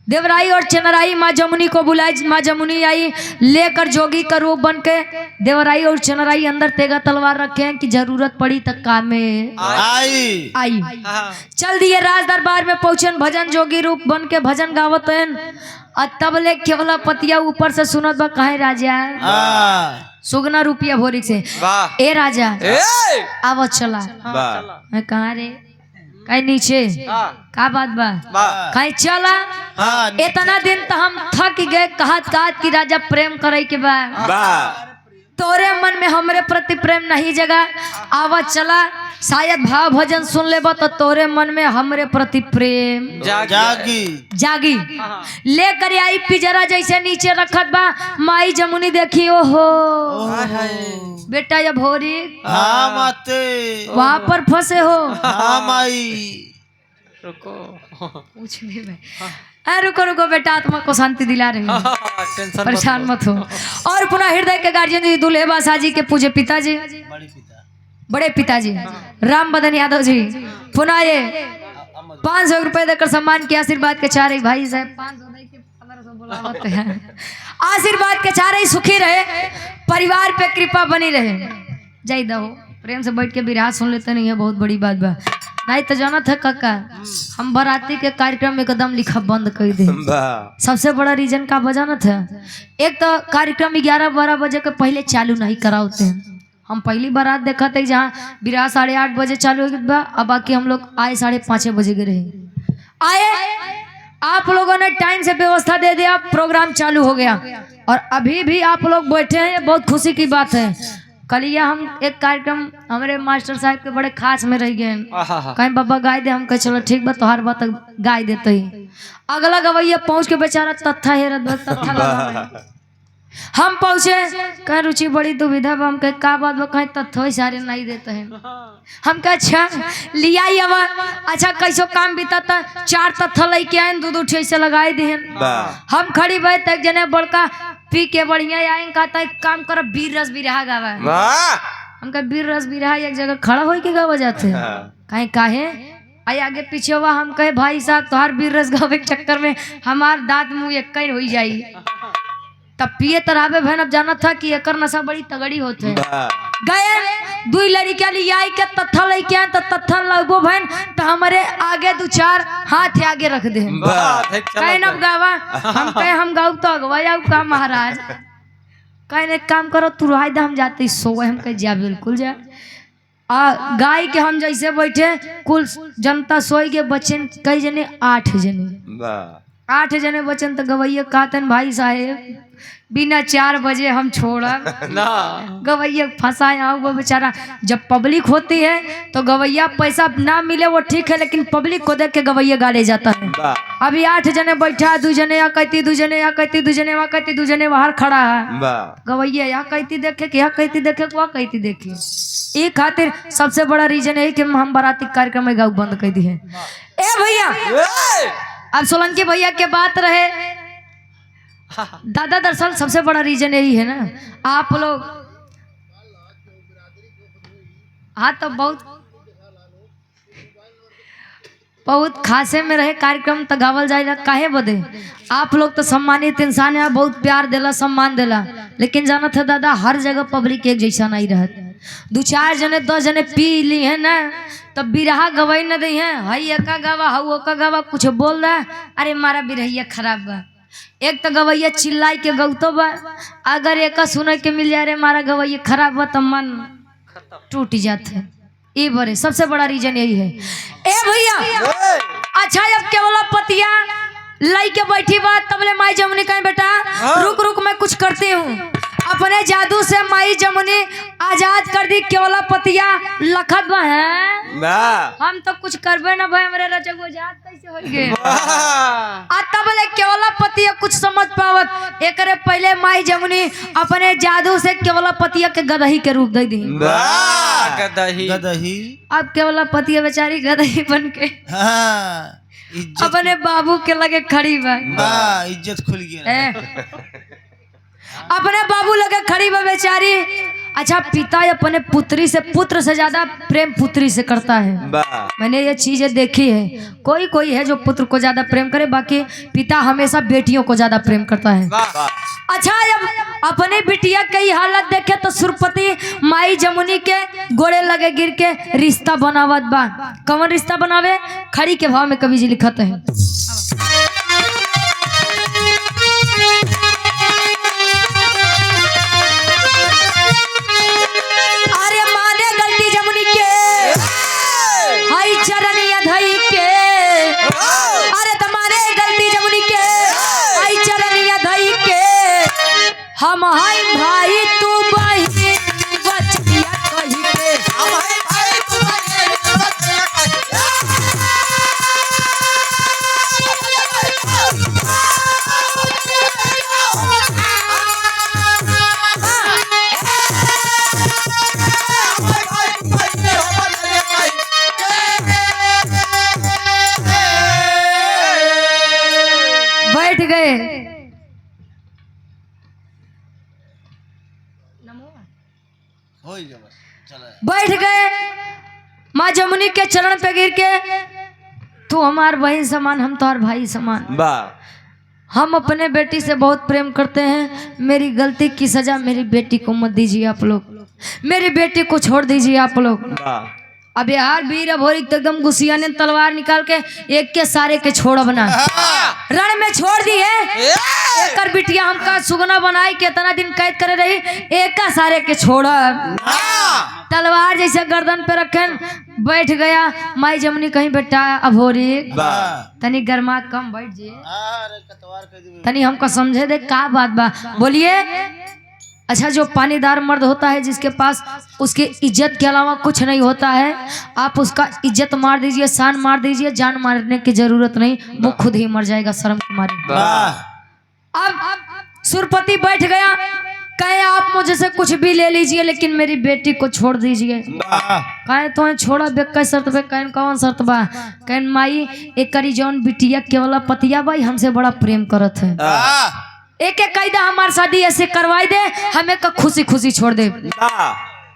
देवराई और चनराई माँ जमुनी को बुलाई। माँ जमुनी आई लेकर जोगी का रूप बन के। देवराई और चनराई अंदर तेगा तलवार रखे हैं कि जरूरत पड़ी तक काम में आई। चल दिए राज दरबार में पहुंचन, भजन जोगी रूप बन के भजन गावत हैं। और तब ले केवला पतिया ऊपर से सुनत बा, कहे राजा सुगना रुपया भोरी से, ए राजा आवत चला। मैं कहा रे कहीं नीचे का बात बा कहीं चला। इतना दिन तो हम थक गए कहत कहत कि राजा प्रेम करे के बा, तोरे मन में हमरे प्रति प्रेम नहीं जगा। आवत चला शायद भाव भजन सुन लेबा तो तोरे मन में हमरे प्रति प्रेम जागी। लेकर आई पिजरा जैसे नीचे रखत बा। माई जमुनी देखी, ओहो बेटा ये भोरी वहां पर फंसे हो। कुछ नहीं भाई, रुको रुको बेटा, आत्मा को शांति दिला रही हूँ, परेशान मत हो। और पुनः हृदय के गार्जियन दूल्हे बासाजी के पूजे पिताजी, बड़े पिताजी राम बदन यादव जी, पुनः ये 500 रुपए देकर सम्मान के आशीर्वाद के चाह रही भाई साहब 500 दे के 1500 बुलावते हैं। आशीर्वाद के चाह रही सुखी रहे, परिवार पे कृपा बनी रहे। जय दो प्रेम से बैठ के बिरहा सुन लेते नहीं है, बहुत बड़ी बात बा। नहीं तो जाना था काका, हम बाराती के कार्यक्रम में एकदम लिखा बंद कर दे। सबसे बड़ा रीजन का बजाना था, एक तो कार्यक्रम 11-12 बजे के पहले चालू नहीं कराते हैं। हम पहली बारात देखा थे जहाँ बिरहा 8:30 बजे चालू हो गया, अब बाकी हम लोग आए 5:30 बजे के रहे। आए आप लोगों ने टाइम से व्यवस्था दे दिया, प्रोग्राम चालू हो गया और अभी भी आप लोग बैठे हैं, ये बहुत खुशी की बात है। कलिया हम एक कार्यक्रम हमारे मास्टर साहब के बड़े खास में रह गए, कहीं बाबा गाय दे, हम कहे चलो ठीक बा तोहार बात गाय देते ही। अगला गवैया पहुंच के बेचारा तत्था हेरत तत्था लगा। हम पहुंचे, कहीं रुचि बड़ी दुविधा बा, हम कहे का बात बा, कहीं तत्थो सारे नहीं देते हैं। हम कहे अच्छा लिया हवा, अच्छा कैसो काम बीता था, 4 तत्था लेके आए, 2-2 ठे से लगाए दिहन। हम खड़ी भाई तक जने बड़का पी के बढ़िया आए, कहता है काम कर वीर रस बिरहा गावा। हम कहे वीर रस बिरहा एक जगह खड़ा हो के गावा जाते कहीं काहे आई आगे पीछे हुआ। हम कहे भाई साहब तोहार वीर रस गावे के चक्कर में हमार दांत मुंह एक हो जाई, तब पिए तराबे बहन। अब जाना था कि एकर नशा बड़ी तगड़ी होते गए। 2 लड़कियां ले आई के तत्था लेके आए, तो तत्था लगो बहन तो हमारे आगे 2-4 हाथ आगे रख दे। कहे न गावा, हम कहे हम गाऊ तो अगवाया का महाराज। कहे एक काम करो तू रहा दे, हम जाते सोए। हम कहे जा बिल्कुल जा। गाय के हम जैसे बैठे कुल जनता सोई के बच्चन कई जने 8 जने बचन। तो गवैया कहतन भाई साहेब बिना 4 बजे हम छोड़ा गवैया फंसाया वो बेचारा। जब पब्लिक होती है तो गवैया पैसा ना मिले वो ठीक है, लेकिन पब्लिक को देख के गवैया गाले जाता है। अभी 8 जने बैठा, 2 जने यहाँ कहती, 2 जने यहाँ कहती, 2 जने वहाँ कहती, 2 जने बाहर खड़ा है। गवैया यहाँ कहती देखे कि यहाँ कहती देखे, वहाँ कहती देखे। ये खातिर सबसे बड़ा रीजन है कि हम बाराती कार्यक्रम में गाँव बंद कर दी है। ए भैया अब सोलंकी भैया के बात रहे दादा, दरअसल सबसे बड़ा रीजन यही है ना, आप लोग हाँ तो बहुत खासे में रहे कार्यक्रम तो गावल जाएगा काहे बदे। आप लोग तो सम्मानित इंसान है, बहुत प्यार देला सम्मान देला, लेकिन जाना था दादा हर जगह पब्लिक एक जैसा नहीं रहता। 2-4 जने 10 जने पी ली है ना, तब बिरहा गवाई न दी है, हई एका गावा हऊ ओका गावा, कुछ बोल रहा अरे मारा बिरहिया खराब बा। एक तो गवैया चिल्लाई के गौतो बा, अगर एका सुने के मिल जाए रे मारा गवैया खराब बा तो मन टूट जाते। ये बड़े सबसे बड़ा रीजन यही है। ए भैया अच्छा अब केवल पतिया लाई के बैठी बात तबले माई जमुनी कहीं बेटा रुक रुक मैं कुछ करती हूँ। अपने जादू से माई जमुनी आजाद कर दी केवला पतिया लखत बा है हम तो कुछ करबे ना भाई, हमारे रजग आजाद कैसे हो गए। तब ले केवला पतिया कुछ समझ पावत, एकरे पहले माई जमुनी अपने जादू से केवला पतिया के गदही के रूप दे दी। गदही अब केवला पतिया बेचारी गदही बन के अपने बाबू के लगे खड़ी बा, इज्जत खुल गया। अपने बाबू लगे खड़ी बा बेचारी, अच्छा, पिता अपने पुत्र से ज्यादा प्रेम पुत्री से करता है। मैंने ये चीजें देखी है। कोई कोई है जो पुत्र को ज्यादा प्रेम करे, बाकी पिता हमेशा बेटियों को ज्यादा प्रेम करता है। अच्छा, जब अपने बिटिया की हालत देखे तो सुरपति माई जमुनी के गोड़े लगे गिर के रिश्ता बनावत बा। कौन रिश्ता बनावे? खड़ी के भाव में कवि जी लिखत है। अरे माने गलती जमुनी के हाई चरनिया धई के, अरे तुम्हारे गलती जमुनी के हाई चरनिया धई के, हम हाई भाई तू बहन बचिया कही के, हम हाई भाई तू बहन बचिया कही के। बैठ गए। हो जा बस, चला। बैठ गए माँ जमुनी के चरण पे गिर के, तू हमार बहन समान, हम तुम्हार भाई समान। हम अपने बेटी से बहुत प्रेम करते हैं। मेरी गलती की सजा मेरी बेटी को मत दीजिए आप लोग, मेरी बेटी को छोड़ दीजिए आप लोग। अब यार वीर अभोरी तो एकदम गुस्सिया ने तलवार निकाल के एक के सारे के छोड़ बना रण में छोड़ दी है। एक बिटिया हमका सुगना बनाई के इतना दिन कैद करे रही, एक का सारे के छोड़ा तलवार जैसे गर्दन पे रखन बैठ गया। माई जमुनी कहीं बेटा अभोरी तनी गर्मा कम बैठ जे, तनी हमको समझे दे का बात बा, बोलिए। अच्छा, जो पानीदार मर्द होता है जिसके पास उसके इज्जत के अलावा कुछ नहीं होता है, आप उसका इज्जत मार दीजिए, शान मार दीजिए, जान मारने की जरूरत नहीं, वो खुद ही मर जाएगा शर्म के मारे। अब सुरपति बैठ गया, कहे आप मुझे से कुछ भी ले लीजिए लेकिन मेरी बेटी को छोड़ दीजिए। कहे तो छोड़ा बेक शर्त पे, कहन कौन शर्त बा? कहन माई एक करी जौन बिटिया केवल पतिया भाई हमसे बड़ा प्रेम करत है, एक एक कायदा हमारी शादी ऐसे करवाई दे, हमें का खुशी खुशी छोड़ दे।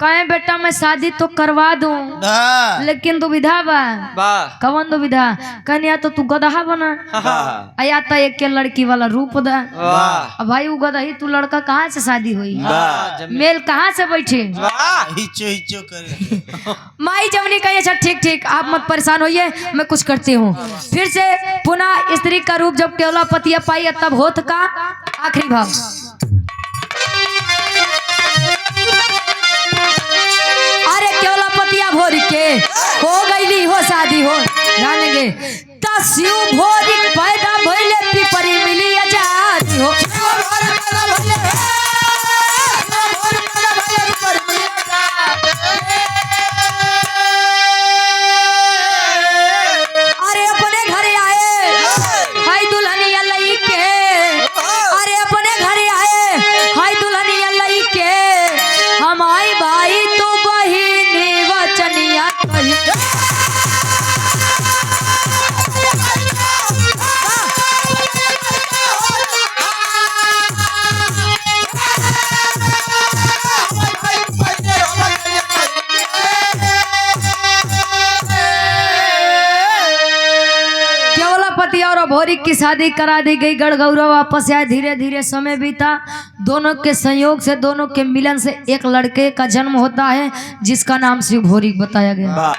कहे बेटा मैं शादी तो करवा दूं लेकिन दुविधा बा। कौन दुविधा? कहने या तो तू गदहा बना, या तो एक के लड़की वाला रूप दा। अब भाई वो गदही तू लड़का कहाँ से शादी हुई, मेल कहाँ से बैठे? हिचो हिचो करे। माई जमुनी कही अच्छा ठीक ठीक, आप मत परेशान होइए, मैं कुछ करती हूँ। फिर से पुनः स्त्री का रूप जब केवला पतिया पाई तब होत का आखिरी भाव। अरे केवला पतिया भोरी के हो गईली हो शादी हो जानेंगे तस्यु भोरी पैदा भइले पिपरी मिली आजादी हो। अरे अपने घरे आए हाय दुल्हनिया लई के, अरे अपने घरे आए हाय दुल्हनिया लई के, हम आई भाई तू बहिनी वचनिया कही। केवलापति और अभोरी की शादी करा दी गई। गढ़गौरा वापस आए, धीरे धीरे समय बीता, दोनों के संयोग से, दोनों के मिलन से एक लड़के का जन्म होता है जिसका नाम शिव भोरी बताया गया।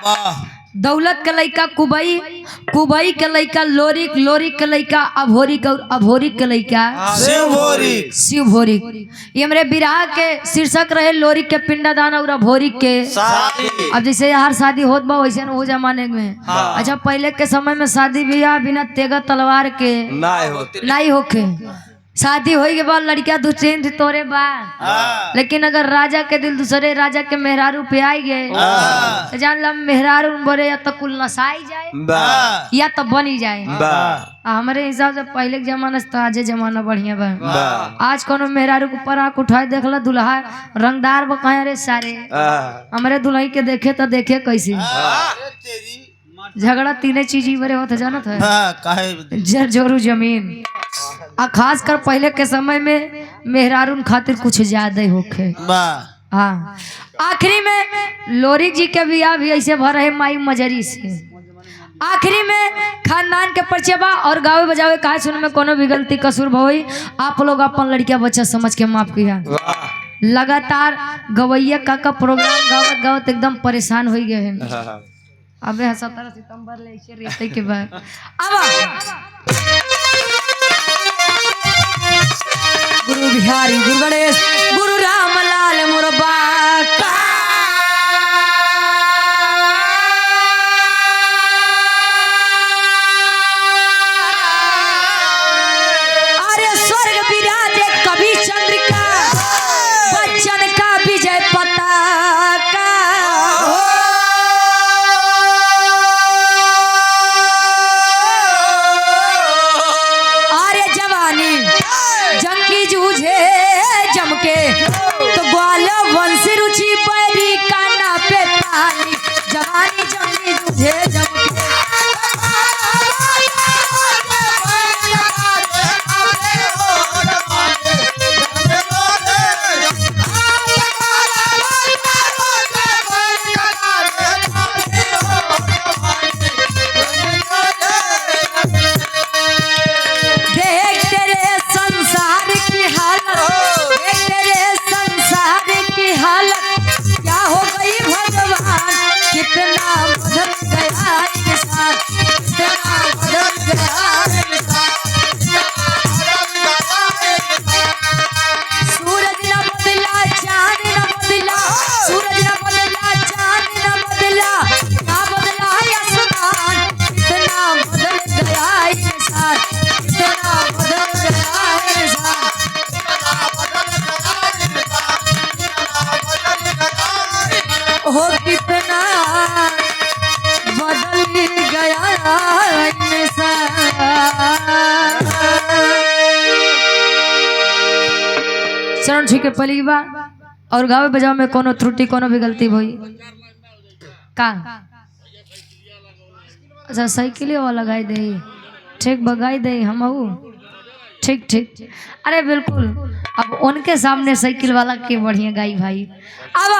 दौलत के लड़का कुबई, कुबई के लड़का लोरिक, लोरिक के लड़का अभोरिक और अभोरिक के लड़का शिवभोरिक। शिवभोरिक। ये मेरे विराह के शीर्षक रहे लोरिक के पिंडदान और अभोरिक के शादी। अब जैसे हर शादी होत बा वैसे वो जमाने में। अच्छा, पहले के समय में शादी ब्याह बिना तेगा तलवार के नहीं होके, शादी हो के बाद लड़कियां दूसरे तोरे बा, लेकिन अगर राजा के दिल दूसरे राजा के मेहरारू पे आई गए तो जान ला मेहरारू बोले या तो कुल नसाई जाए या तो बनी जाए। हमारे हिसाब से पहले के जमाना से तो आज जमाना बढ़िया बा। आज कोनो मेहरारू को पर आँख उठाए देख ला दुल्हा रंगदार बकाया रे सारे, हमारे दुल्हा के देखे तो देखे कैसे झगड़ा तीन चीज ही बड़े होते जानत है, जर जोरू जमीन। आ खास कर पहले के समय में मेहरारून खातिर कुछ ज्यादा होखे। हाँ आखिरी में लोरी जी के बियाह भी ऐसे भर है माई मजरी से। आखिरी में खानदान के परिचय बा और गावे बजावे कहा सुन में कोनो भी गलती कसूर भई आप लोग अपन लड़किया बच्चा समझ के माफ किया। लगातार गवैया काका प्रोग्राम गावत गावत एकदम परेशान हो गए हैं। अबे 17 सितंबर ले ऐसे रहते के बाद अब गुरु बिहारी गुरु गणेश गुरु रामलाल मुरबा तो ग्वाला वंश रुचि पैरी काना पे पानी जवानी जंगी तुझे जम हो कितना बदल गया चरण छू के पहली बार और गावे बजावे में कोनो त्रुटि कोनो भी गलती भई का अच्छा साइकिल वाला लगाई दे ठीक बगाई दे हम ठीक ठीक अरे बिल्कुल अब उनके सामने साइकिल वाला के बढ़िया गाई भाई अब